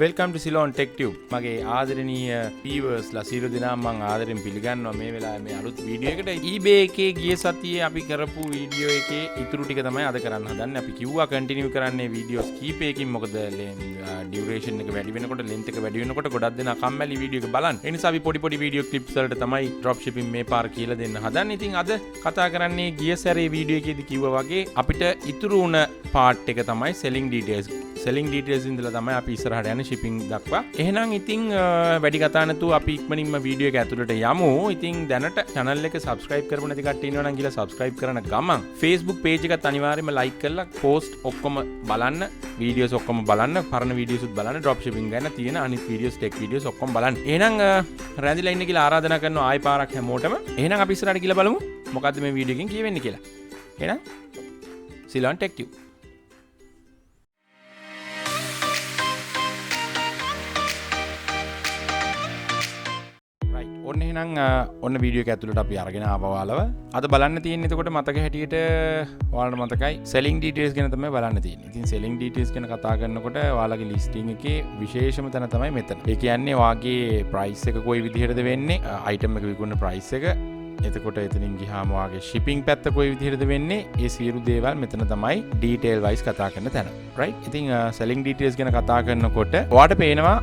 Welcome to Ceylon Tech Tube. මගේ ආදරණීය viewers ලා සියලු දෙනා මම ආදරෙන් පිළිගන්නවා මේ වෙලාවේ මේ අලුත් වීඩියෝ එකට. eBay එකේ ගිය සතියේ අපි කරපු වීඩියෝ එකේ ඉතුරු ටික තමයි අද කරන්න හදන්නේ. අපි කිව්වා කන්ටිනියු කරන්නේ වීඩියෝස් කීපයකින් මොකද ඩියුරේෂන් එක වැඩි වෙනකොට length එක වැඩි වෙනකොට ගොඩක් දෙනා කම්මැලි වීඩියෝ එක බලන්න. ඒ නිසා අපි පොඩි වීඩියෝ ක්ලිප්ස් වලට තමයි drop shipping මේ පාර කියලා දෙන්න හදන්නේ. ඉතින් අද කතා කරන්නේ ගිය සැරේ වීඩියෝ එකේදී කිව්වා වගේ අපිට ඉතුරු වුණ part එක තමයි selling details. selling details ඉඳලා තමයි අපි ඉස්සරහට යන්නේ shipping දක්වා. එහෙනම් ඉතින් වැඩි කතා නැතුව අපි ඉක්මනින්ම වීඩියෝ එක ඇතුළට යමු. ඉතින් දැනට channel එක subscribe කරපු නැති කට්ටිය ඉන්නවා නම් ගිහලා subscribe කරන ගමන් Facebook page එකත් අනිවාර්යයෙන්ම like කරලා post ඔක්කොම බලන්න, videos ඔක්කොම බලන්න, පරණ videos උත් බලන්න, drop shipping ගැන තියෙන අනිත් videos, tech videos ඔක්කොම බලන්න. එහෙනම් රැඳිලා ඉන්න කියලා ආරාධනා කරනවා ආයි පාරක් හැමෝටම. එහෙනම් අපි ඉස්සරහට ගිහලා බලමු මොකද්ද මේ වීඩියෝ එකෙන් කියවෙන්නේ කියලා. එහෙනම් Ceylon Tech Tube. ඔන්න එහෙනම් ඔන්න වීඩියෝ එක ඇතුළට අපි අරගෙන ආවවාලව අද බලන්න තියෙන්නේ එතකොට මතක හැටියට ඔයාලට මතකයි selling details ගැන තමයි බලන්න තියෙන්නේ. ඉතින් selling details ගැන කතා කරනකොට ඔයාලගේ listing එකේ විශේෂම තැන තමයි මෙතන. ඒ කියන්නේ ඔයාගේ price එක කොයි විදිහටද වෙන්නේ, item එක විකුණන price එක. එතකොට එතනින් ගියාම ඔයාගේ shipping පැත්ත කොයි විදිහටද වෙන්නේ, ඒ සියලු දේවල් මෙතන තමයි detail wise කතා කරන තැන. right? ඉතින් selling details ගැන කතා කරනකොට ඔයාට පේනවා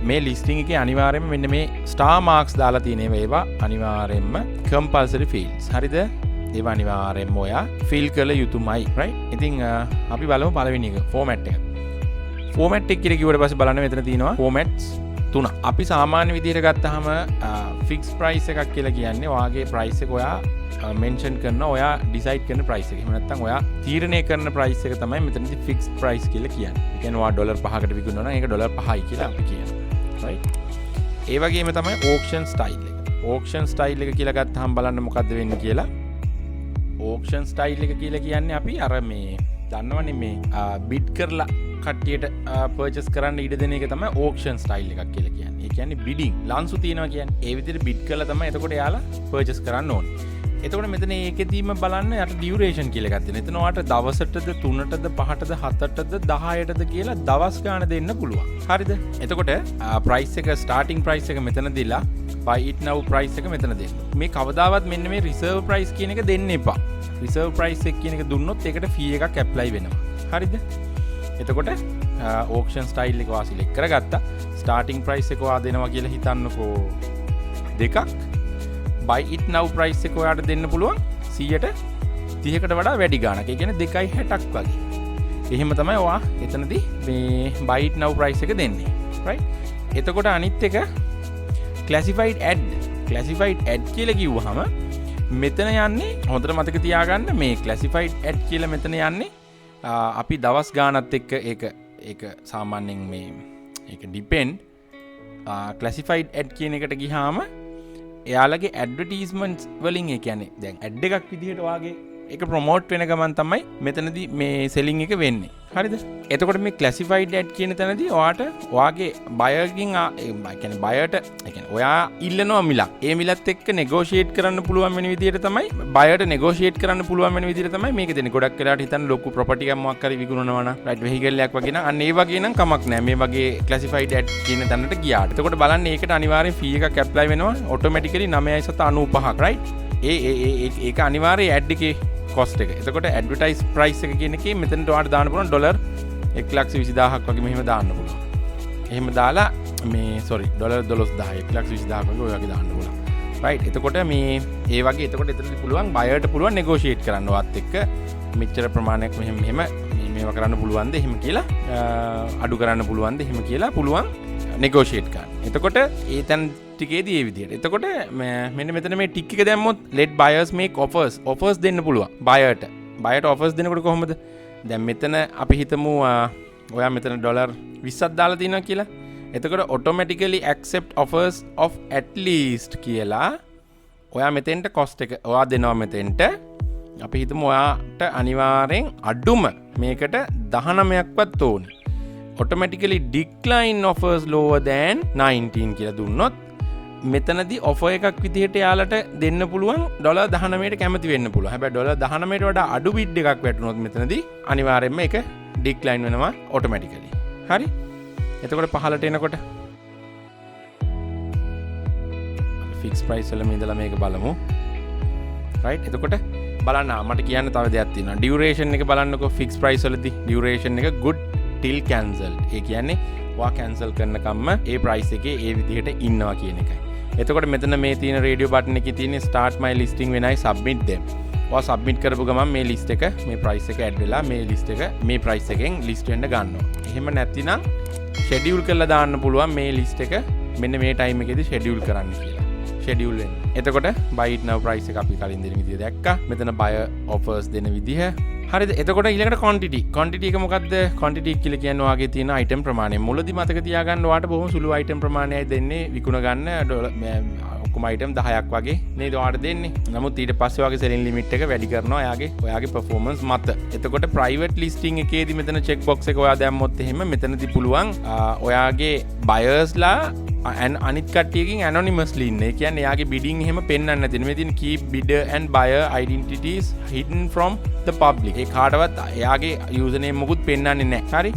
මේ listing එකේ අනිවාර්යයෙන්ම මෙන්න මේ star marks දාලා තියෙන ඒවා අනිවාර්යයෙන්ම compulsory fields. හරිද? ඒවා අනිවාර්යයෙන්ම ඔයා fill කළ යුතුමයි. right? ඉතින් අපි බලමු පළවෙනි එක format එක. format එක කියලා කිව්වට පස්සේ බලන්න මෙතන තියෙනවා formats 3. අපි සාමාන්‍ය විදිහට ගත්තාම fixed price එකක් කියලා කියන්නේ ඔයාගේ price එක ඔයා mention කරන, ඔයා decide කරන price එක. එහෙම නැත්නම් ඔයා තීරණය කරන price එක තමයි මෙතනදී fixed price කියලා කියන්නේ. ඒ කියන්නේ ඔයා $5කට විකුණනවා නම් ඒක $5යි කියලා අපි කියනවා. right? ඒ වගේම තමයි auction style එක. auction style එක කියලා ගත්තාම බලන්න මොකද්ද වෙන්නේ කියලා. auction style එක කියලා කියන්නේ අපි අර මේ දන්නවනේ මේ bid කරලා කට්ටියට පර්චේස් කරන්න ඉඩ දෙන එක තමයි auction style එකක් කියලා කියන්නේ. ඒ කියන්නේ bidding ලන්සු තියනවා කියන්නේ. ඒ විදිහට bid කරලා තමයි එතකොට එයාලා පර්චේස් කරන්න ඕනේ. එතකොට මෙතන ඒකෙදීම බලන්න යට duration කියලා එකක් තියෙනවා. එතන ඔයාලට දවසටද 3ටද 5ටද 7ටද 10ටද කියලා දවස් ගාන දෙන්න පුළුවන්. හරිද? එතකොට price එක starting price එක මෙතන දීලා buy it now price එක මෙතන දෙන්න. මේ කවදාවත් මෙන්න මේ reserve price කියන එක දෙන්න එපා. reserve price එක කියන එක දුන්නොත් ඒකට fee එකක් apply වෙනවා. හරිද? එතකොට auction style එක වා select කරගත්තා. starting price එක වා දෙනවා කියලා හිතන්නකෝ 2ක්. buy it now price එක ඔයාට දෙන්න පුළුවන් 130කට වඩා වැඩි ගාණක්. ඒ කියන්නේ 2.60ක් වගේ. එහෙම තමයි ඔයා එතනදී මේ buy it now price එක දෙන්නේ. right? එතකොට අනිත් එක classified ad. classified ad කියලා කිව්වහම මෙතන යන්නේ හොඳට මතක තියාගන්න මේ classified ad කියලා මෙතන යන්නේ අපි දවස් ගානත් එක්ක ඒක සාමාන්‍යයෙන් මේ ඒක depend classified ad කියන එකට ගියාම එයාලගේ ඇඩ්වර්ටයිස්මන්ට්ස් වලින් ඒ කියන්නේ දැන් ඇඩ් එකක් විදිහට වාගේ ඒක ප්‍රොමෝට් වෙන ගමන් තමයි මෙතනදී මේ සෙලින් එක වෙන්නේ. හරිද? එතකොට මේ ක්ලාසිෆයිඩ් ඇඩ් කියන තැනදී ඔයාට ඔයාගේ බයර්ගෙන් ඒ කියන්නේ බයර්ට ඒ කියන්නේ ඔයා ඉල්ලනවා මිලක්. ඒ මිලත් එක්ක නෙගෝෂিয়েට් කරන්න පුළුවන් වෙන විදිහට තමයි බයර්ට නෙගෝෂিয়েට් කරන්න පුළුවන් වෙන විදිහට තමයි මේක දෙන්නේ. ගොඩක් වෙලාවට හිතන්න ලොකු ප්‍රොපර්ටි එකක් මොකක් හරි විකුණනවා නම් රයිට් වෙහිකල් එකක් වගේ නම් අන්න ඒ වගේ නම් කමක් නැහැ. මේ වගේ ක්ලාසිෆයිඩ් ඇඩ් කියන තැනට ගියාට. එතකොට බලන්න ඒකට අනිවාර්යෙන් ෆී එකක් ඇප්ලයි වෙනවා ඔටෝමැටිකලි 9.95ක් රයිට්. ඒක අනිවාර්ය ඇඩ් එකේ cost එක. එතකොට advertise price එක කියන එකේ මෙතනට ඔයාලට දාන්න පුළුවන් $1,20,000ක් වගේ මෙහෙම දාන්න පුළුවන්. එහෙම දාලා මේ $12,1000 1,20,000ක් වගේ ඔය වගේ දාන්න පුළුවන්. right? එතකොට මේ ඒ වගේ එතකොට එතනදී පුළුවන් බයර්ට පුළුවන් negotiate කරන්න ඔයත් එක්ක මෙච්චර ප්‍රමාණයක් මෙහෙම මේවා කරන්න පුළුවන්ද එහෙම කියලා අඩු කරන්න පුළුවන්ද එහෙම කියලා පුළුවන් negotiate කරන්න. එතකොට ඒ තැන් ටිකේදී ඒ විදිහට. එතකොට මෙන්න මෙතන මේ ටික් එක දැම්මොත් let buyers make offers දෙන්න පුළුවන් බයර්ට offers දෙනකොට කොහොමද? දැන් මෙතන අපි හිතමු ඔයා මෙතන $20ක් දාලා තියෙනවා කියලා. එතකොට automatically accept offers of at least කියලා ඔයා මෙතෙන්ට cost එක ඔයා දෙනවා මෙතෙන්ට. අපි හිතමු ඔයාට අනිවාර්යෙන් අඩුම මේකට 19ක්වත් ඕනේ. automatically decline offers lower than 19 කියලා දුන්නොත් මෙතනදී offer එකක් විදිහට යාලට දෙන්න පුළුවන් $19ට කැමති වෙන්න පුළුවන්. හැබැයි $19ට වඩා අඩු bid එකක් වැටුනොත් මෙතනදී අනිවාර්යයෙන්ම ඒක decline වෙනවා automatically. හරි? එතකොට පහලට එනකොට ෆික්ස් ප්‍රයිස් වල ඉඳලා මේක බලමු. රයිට්. එතකොට බලන්න මට කියන්න තව දෙයක් තියෙනවා. ඩියුරේෂන් එක බලන්නකෝ ෆික්ස් ප්‍රයිස් වලදී. ඩියුරේෂන් එක good till cancelled. ඒ කියන්නේ වා කැන්සල් කරනකම්ම ඒ ප්‍රයිස් එකේ ඒ විදිහට ඉන්නවා කියන එකයි. එතකොට මෙතන මේ තියෙන රේඩියෝ බටන් එකේ තියෙන start my listing වෙනයි submit them. ඔයා submit කරපු ගමන් මේ list එක මේ price එක add වෙලා මේ list එක මේ price එකෙන් list වෙන්න ගන්නවා. එහෙම නැතිනම් schedule කරලා දාන්න පුළුවන් මේ list එක මෙන්න මේ time එකේදී schedule කරන්න කියලා. schedule වෙන්න. එතකොට buy it now price එක අපි කලින් දෙන විදිහ දැක්කා. මෙතන buyer offers දෙන විදිහ. හරිද? එතකොට ඊළඟට quantity එක මොකද්ද? quantity කියලා කියන්නේ ඔයාගේ තියෙන item ප්‍රමාණය. මුලදී මතක තියාගන්න ඔයාට බොහොම සුළු item ප්‍රමාණයයි දෙන්නේ විකුණ ගන්න ඔක්කොම item 10ක් වගේ නේද ඔයාට දෙන්නේ. නමුත් ඊට පස්සේ ඔයාගේ selling limit එක වැඩි කරනවා ඔයාගේ performance මත. එතකොට private listing එකේදී මෙතන check box එක ඔයා දැම්මොත් එහෙම මෙතනදී පුළුවන් ඔයාගේ buyers ලා අනිත් කට්ටියකින් anonymously ඉන්න. ඒ කියන්නේ එයාගේ bidding එහෙම පෙන්වන්න නැති. මේ තියෙන keep bidder and buyer identities hidden from the public. ඒ කාටවත් එයාගේ username මොකුත් පෙන්වන්නේ නැහැ. හරි?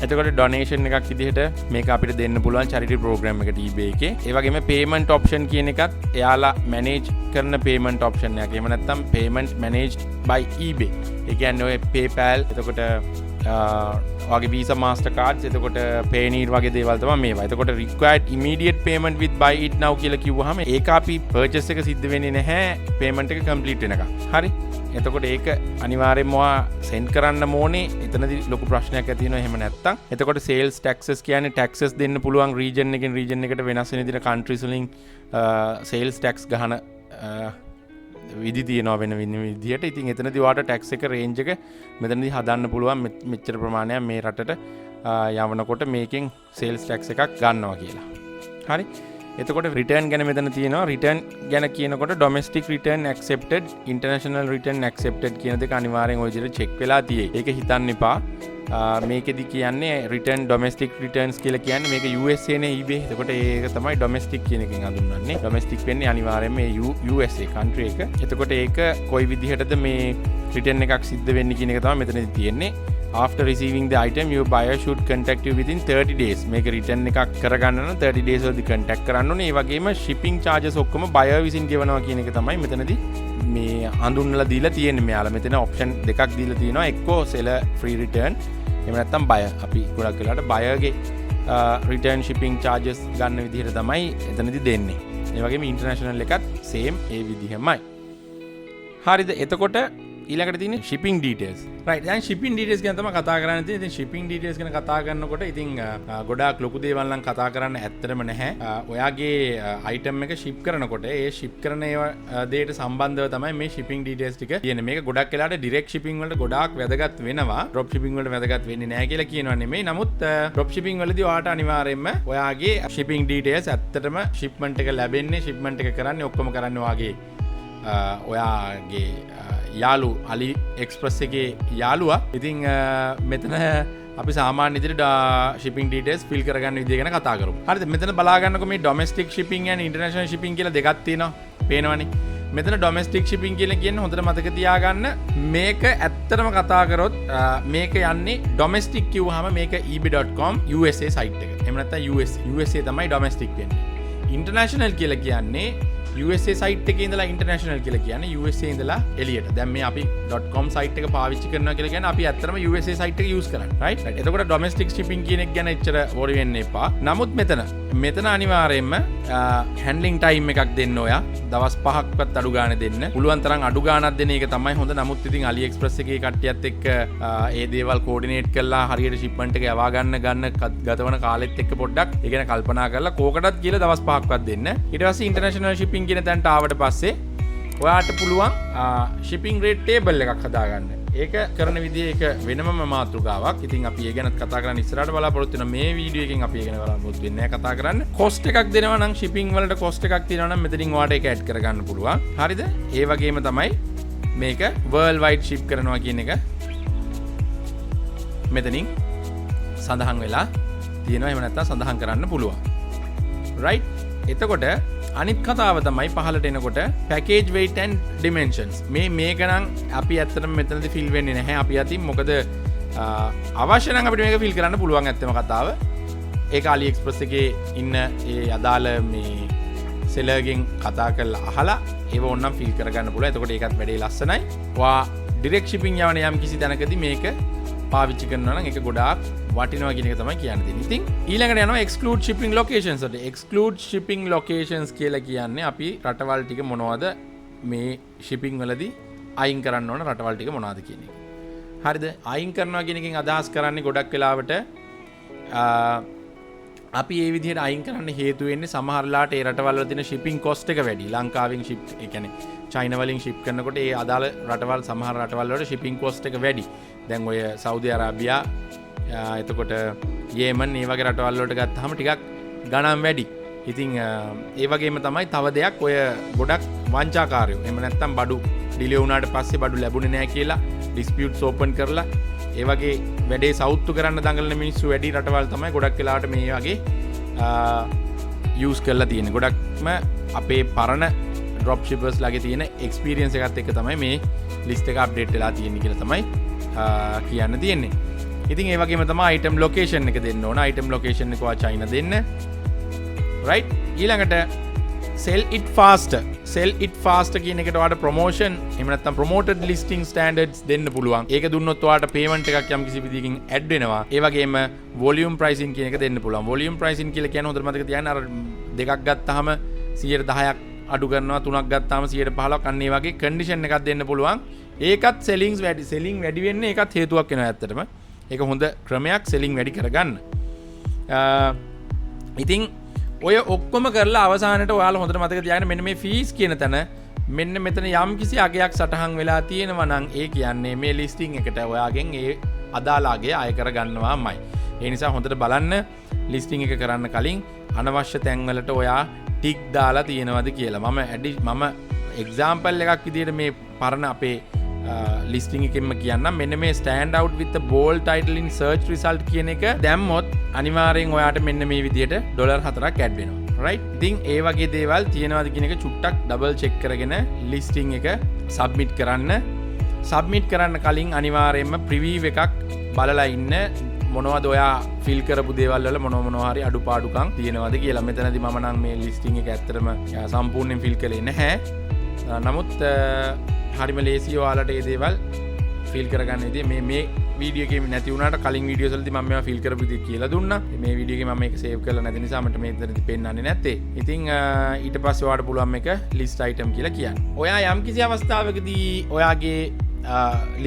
එතකොට donation එකක් විදිහට මේක අපිට දෙන්න පුළුවන් charity program එකට eBay එකේ. ඒ වගේම payment option කියන එකත් එයාලා manage කරන payment option එකක්. එහෙම නැත්නම් payment managed by eBay. ඒ කියන්නේ ඔය PayPal එතකොට වගේ Visa Mastercards එතකොට Payoneer වගේ දේවල් තමයි මේවා. එතකොට required immediate payment with buy it now කියලා කිව්වහම ඒක අපි purchase එක සිද්ධ වෙන්නේ නැහැ payment එක complete වෙනකම්. හරි? එතකොට ඒක අනිවාර්යෙන්ම ඔයා send කරන්න ඕනේ. එතනදී ලොකු ප්‍රශ්නයක් ඇති වෙනවා එහෙම නැත්තම්. එතකොට sales taxes කියන්නේ taxes දෙන්න පුළුවන් region එකෙන් region එකට වෙනස් වෙන විදිහට countries වලින් sales tax ගහන විදි තියෙනවා වෙන විදිහට. ඉතින් එතනදී ඔයාට tax එක range එක මෙතනදී හදන්න පුළුවන් මෙච්චර ප්‍රමාණයක් මේ රටට යවනකොට මේකෙන් sales tax එකක් ගන්නවා කියලා. හරි? එතකොට return ගැන මෙතන තියෙනවා. return ගැන කියනකොට domestic return accepted, international return accepted කියන දෙක අනිවාර්යෙන් ඔය විදිහට check වෙලා තියෙයි. ඒක හිතන්න එපා. මේකෙදි කියන්නේ return domestic returns කියලා කියන්නේ මේක USA නේ eBay. එතකොට ඒක තමයි domestic කියන එකෙන් හඳුන්වන්නේ. domestic වෙන්නේ අනිවාර්යයෙන්ම මේ USA country එක. එතකොට ඒක කොයි විදිහටද මේ return එකක් සිද්ධ වෙන්නේ කියන එක තමයි මෙතනදී තියෙන්නේ. After receiving the item, your buyer should contact you within 30 days. මේක return එකක් කරගන්න නම් 30 days වලදී contact කරන්න ඕනේ. ඒ වගේම shipping charges ඔක්කොම buyer විසින් ගෙවනවා කියන එක තමයි මෙතනදී මේ හඳුන්වලා දීලා තියෙන්නේ. මෙයාලා මෙතන option දෙකක් දීලා තියෙනවා. එක්කෝ seller free return. එහෙම නැත්නම් buyer. අපි ගොඩක් වෙලාවට buyer ගේ return shipping charges ගන්න විදිහට තමයි එතනදී දෙන්නේ. ඒ වගේම international එකත් same ඒ විදිහමයි. හරිද? එතකොට ඊළඟට තියෙන්නේ shipping details. right. දැන් shipping details ගැන තමයි කතා කරන්න තියෙන්නේ. ඉතින් shipping details ගැන කතා කරනකොට ඉතින් ගොඩාක් ලොකු දේවල් නම් කතා කරන්න ඇත්තටම නැහැ. ඔයාගේ item එක ship කරනකොට ඒ ship කරන දේට සම්බන්ධව තමයි මේ shipping details ටික තියෙන්නේ. මේක ගොඩක් වෙලාවට direct shipping වලට ගොඩාක් වැදගත් වෙනවා. drop shipping වලට වැදගත් වෙන්නේ නැහැ කියලා කියනවා නෙමෙයි. නමුත් drop shipping වලදී ඔයාට අනිවාර්යයෙන්ම ඔයාගේ shipping details ඇත්තටම shipment එක ලැබෙන්නේ shipment එක කරන්නේ ඔක්කොම කරන්නේ ඔයාගේ ඔයාගේ යාලු අලි එක්ස්ප්‍රස් එකේ යාළුවා. ඉතින් මෙතන අපි සාමාන්‍ය විදිහට shipping details fill කරගන්න විදිය ගැන කතා කරමු. හරිද? මෙතන බලා ගන්නකො මේ domestic shipping and international shipping කියලා දෙකක් තියෙනවා. පේනවනේ. මෙතන domestic shipping කියලා කියන්නේ හොඳට මතක තියාගන්න මේක ඇත්තටම කතා කරොත් මේක යන්නේ domestic කිව්වහම මේක ebay.com USA site එක. එහෙම නැත්නම් USA තමයි domestic වෙන්නේ. international කියලා කියන්නේ USA site එකේ ඉඳලා international කියලා කියන්නේ USA ඉඳලා එළියට. දැන් මේ අපි .com site එක පාවිච්චි කරනවා කියලා කියන්නේ අපි ඇත්තටම USA site එක use කරන්නේ. right? එතකොට domestic shipping කියන එක ගැන එච්චර worry වෙන්න එපා. නමුත් මෙතන අනිවාර්යයෙන්ම handling time එකක් දෙන්න ඔයා. දවස් 5ක්වත් අඩු ගානේ දෙන්න. පුළුවන් තරම් අඩු ගානක් දෙන එක තමයි හොඳ. නමුත් ඉතින් AliExpress එකේ කට්ටියත් එක්ක ඒ දේවල් coordinate කරලා හරියට shipment එක යවා ගන්න ගතවන කාලෙත් එක්ක පොඩ්ඩක් ඒ ගැන කල්පනා කරලා කෝකටත් කියලා දවස් 5ක්වත් දෙන්න. ඊට පස්සේ international shipping කියන තැනට ආවට පස්සේ ඔයාට පුළුවන් shipping rate table එකක් හදාගන්න. ඒක කරන විදිහ ඒක වෙනමම මාතෘකාවක්. ඉතින් අපි ඒ ගැනත් කතා කරන්න ඉස්සරහට බලාපොරොත්තු වෙන මේ වීඩියෝ එකෙන් අපි ඒ ගැන බලාපොරොත්තු වෙන්නේ නැහැ කතා කරන්න. cost එකක් දෙනවා නම් shipping වලට cost එකක් තියෙනවා නම් මෙතනින් ඔයාට ඒක add කරගන්න පුළුවන්. හරිද? ඒ වගේම තමයි මේක world wide ship කරනවා කියන එක මෙතනින් සඳහන් වෙලා තියෙනවා. එහෙම නැත්නම් සඳහන් කරන්න පුළුවන්. right? එතකොට අනිත් කතාව තමයි පහලට එනකොට package weight and dimensions. මේක නම් අපි ඇත්තටම මෙතනදී fill වෙන්නේ නැහැ අපි අතින්. මොකද අවශ්‍ය නම් අපිට මේක fill කරන්න පුළුවන් ඇත්තම කතාව. ඒක AliExpress එකේ ඉන්න ඒ අදාළ මේ සෙලර්ගෙන් කතා කරලා අහලා ඒව ඕනනම් ෆිල් කරගන්න පුළුවන්. එතකොට ඒකත් වැඩේ ලස්සනයි. ඔයා ඩිරෙක්ට් shipping යවන යම් කිසි දැනකදී මේක පාවිච්චි කරනවා නම් ඒක ගොඩාක් වටිනවා කියන එක තමයි කියන්න තියෙන්නේ. ඉතින් ඊළඟට යනවා exclude shipping locations වලට. exclude shipping locations කියලා කියන්නේ අපි රටවල් ටික මොනවද මේ shipping වලදී අයින් කරන්න ඕන රටවල් ටික මොනවද කියන එක. හරිද? අයින් කරනවා කියන එකෙන් අදහස් කරන්නේ ගොඩක් වෙලාවට අපි ඒ විදිහට අයින් කරන්න හේතු වෙන්නේ සමහරලාට ඒ රටවල් වල තියෙන shipping cost එක වැඩි. ලංකාවෙන් ship ඒ කියන්නේ චයිනා වලින් ship කරනකොට ඒ අදාළ රටවල් සමහර රටවල් වල shipping cost එක වැඩි. දැන් ඔය සෞදි අරාබියා එතකොට යේමන් මේ වගේ රටවල් වලට ගත්තාම ටිකක් ගණන් වැඩි. ඉතින් ඒ වගේම තමයි තව දෙයක් ඔය ගොඩක් වංචාකාරයෝ. එහෙම නැත්නම් බඩු ඩිලේ වුණාට පස්සේ බඩු ලැබුණේ නැහැ කියලා ඩිස්පියුට්ස් ඕපන් කරලා ඒ වගේ වැඩේ සවුත්තු කරන්න දඟලන මිනිස්සු වැඩි රටවල් තමයි ගොඩක් වෙලාවට මේ වගේ යූස් කරලා තියෙන්නේ. ගොඩක්ම අපේ පරණ ඩ්‍රොප් ෂිපර්ස් ලාගේ තියෙන එක්ස්පීරියන්ස් එකත් එක්ක තමයි මේ ලිස්ට් එක අප්ඩේට් වෙලා තියෙන්නේ කියලා තමයි කියන්න තියෙන්නේ. ඉතින් ඒ වගේම තමයි item location එක දෙන්න ඕන. item location එක වා චයිනා දෙන්න. right? ඊළඟට sell it faster. sell it faster කියන එකට ඔයාලට promotion එහෙම නැත්නම් promoted listing standards දෙන්න පුළුවන්. ඒක දුන්නොත් ඔයාලට payment එකක් යම් කිසි විදිහකින් add වෙනවා. ඒ වගේම volume pricing කියන එක දෙන්න පුළුවන්. volume pricing කියලා කියන්නේ හොඳට මතක තියාගන්න අර දෙකක් ගත්තාම 10%ක් අඩු කරනවා, තුනක් ගත්තාම 15%ක් අන්න ඒ වගේ condition එකක් දෙන්න පුළුවන්. ඒකත් selling වැඩි වෙන්නේ ඒකත් හේතුවක් වෙනවා ඇත්තටම. ඒක හොඳ ක්‍රමයක් selling වැඩි කරගන්න. ඉතින් ඔය ඔක්කොම කරලා අවසානයේ ඔයාලා හොඳට මතක තියාගන්න මෙන්න මේ fees කියන තැන මෙන්න මෙතන යම් කිසි අගයක් සටහන් වෙලා තියෙනවා නම් ඒ කියන්නේ මේ listing එකට ඔයාගෙන් ඒ අදාළ අගය අය කරගන්නවාමයි. ඒ නිසා හොඳට බලන්න listing එක කරන්න කලින් අනවශ්‍ය තැන්වලට ඔයා ටික් දාලා තියෙනවද කියලා. මම example එකක් විදිහට මේ පරණ අපේ listing එකෙන්ම කියන්නම්. මෙන්න මේ stand out with the bold title in search result කියන එක දැම්මොත් අනිවාර්යෙන් ඔයාට මෙන්න මේ විදිහට $4ක් add වෙනවා. right? ඉතින් ඒ වගේ දේවල් තියෙනවද කියන එක චුට්ටක් double check කරගෙන listing එක submit කරන්න. submit කරන්න කලින් අනිවාර්යෙන්ම preview එකක් බලලා ඉන්න. මොනවද ඔයා ෆිල් කරපු දේවල් වල මොනවා හරි අඩුපාඩුකම් තියෙනවද කියලා. මෙතනදී මම නම් මේ listing එක ඇත්තටම සම්පූර්ණයෙන් ෆිල් කළේ නැහැ. නමුත් හරිම ලේසි ඔයාලට මේ දේවල් ෆිල් කරගන්න ඉතින් මේ වීඩියෝ එකේ නැති වුණාට කලින් වීඩියෝස් වලදී මම මේවා ෆිල් කරපු විදිහ කියලා දුන්නා. මේ වීඩියෝ එකේ මම මේක සේව් කරලා නැති නිසා මට මේකෙදි පෙන්නන්නේ නැත්තේ. ඉතින් ඊට පස්සේ ඔයාලට පුළුවන් මේක list item කියලා කියන්න. ඔයා යම් කිසි අවස්ථාවකදී ඔයාගේ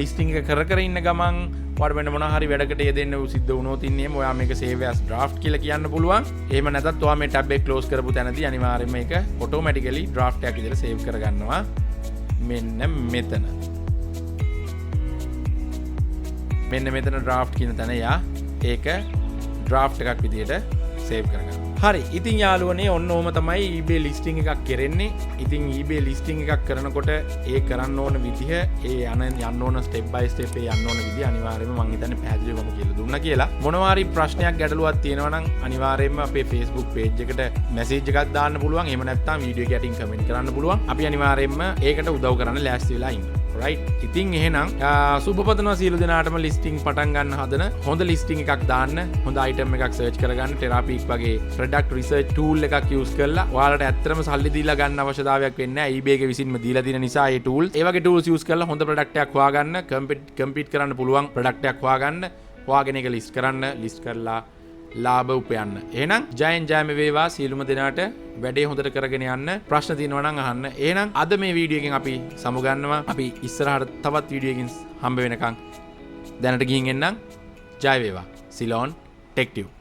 listing එක කර ඉන්න ගමන් ඔයාලට වෙන මොනවා හරි වැඩකට යෙදෙන්න සිද්ධ වුණොත් ඉන්නේ ඔයා මේක save as draft කියලා කියන්න පුළුවන්. එහෙම නැත්නම් ඔයා මේ tab එක close කරපු තැනදී අනිවාර්යයෙන්ම මේක automatically draft එකක් විදිහට save කරගන්නවා. මෙන්න මෙතන draft කියන තැන යා ඒක draft එකක් විදිහට save කරගන්න. හරි. ඉතින් යාළුවනේ ඔන්න ඕම තමයි eBay listing එකක් කරන්නේ. ඉතින් eBay listing එකක් කරනකොට ඒ කරන්න ඕන විදිහ යන්න ඕන step by step යන්න ඕන විදිහ අනිවාර්යයෙන්ම මම හිතන්නේ පැහැදිලිවම කියලා දුන්නා කියලා. මොනවා හරි ප්‍රශ්නයක් ගැටලුවක් තියෙනවා නම් අනිවාර්යයෙන්ම අපේ Facebook page එකට message එකක් දාන්න පුළුවන්. එහෙම නැත්නම් වීඩියෝ එක යටින් comment කරන්න පුළුවන්. අපි අනිවාර්යයෙන්ම ඒකට උදව් කරන්න ලෑස්ති වෙලා ඉන්නවා. right? ඉතින් එහෙනම් සුබපතනවා සියලු දෙනාටම listing පටන් ගන්න හදන හොඳ listing එකක් දාන්න, හොඳ item එකක් search කරගන්න, Terapeak වගේ product research tool එකක් use කරලා ඔයාලට ඇත්තටම සල්ලි දීලා ගන්න අවශ්‍යතාවයක් වෙන්නේ නැහැ. eBay එක විසින්ම දීලා තියෙන නිසා ඒ tools, ඒ වගේ tools use කරලා හොඳ product එකක් හොයාගන්න, compete කරන්න පුළුවන් product එකක් හොයාගන්න, හොයාගෙන ඒක list කරන්න, list කරලා ලාභ උපයන්න. එහෙනම් ජයෙන් ජයම වේවා සියලුම දෙනාට. වැඩේ හොඳට කරගෙන යන්න. ප්‍රශ්න තියෙනවා නම් අහන්න. එහෙනම් අද මේ වීඩියෝ එකෙන් අපි සමුගන්නවා. අපි ඉස්සරහට තවත් වීඩියෝ එකකින් හම්බ වෙනකන් දැනට ගිහින් එන්නම්. ජය වේවා. Ceylon Tech Tube.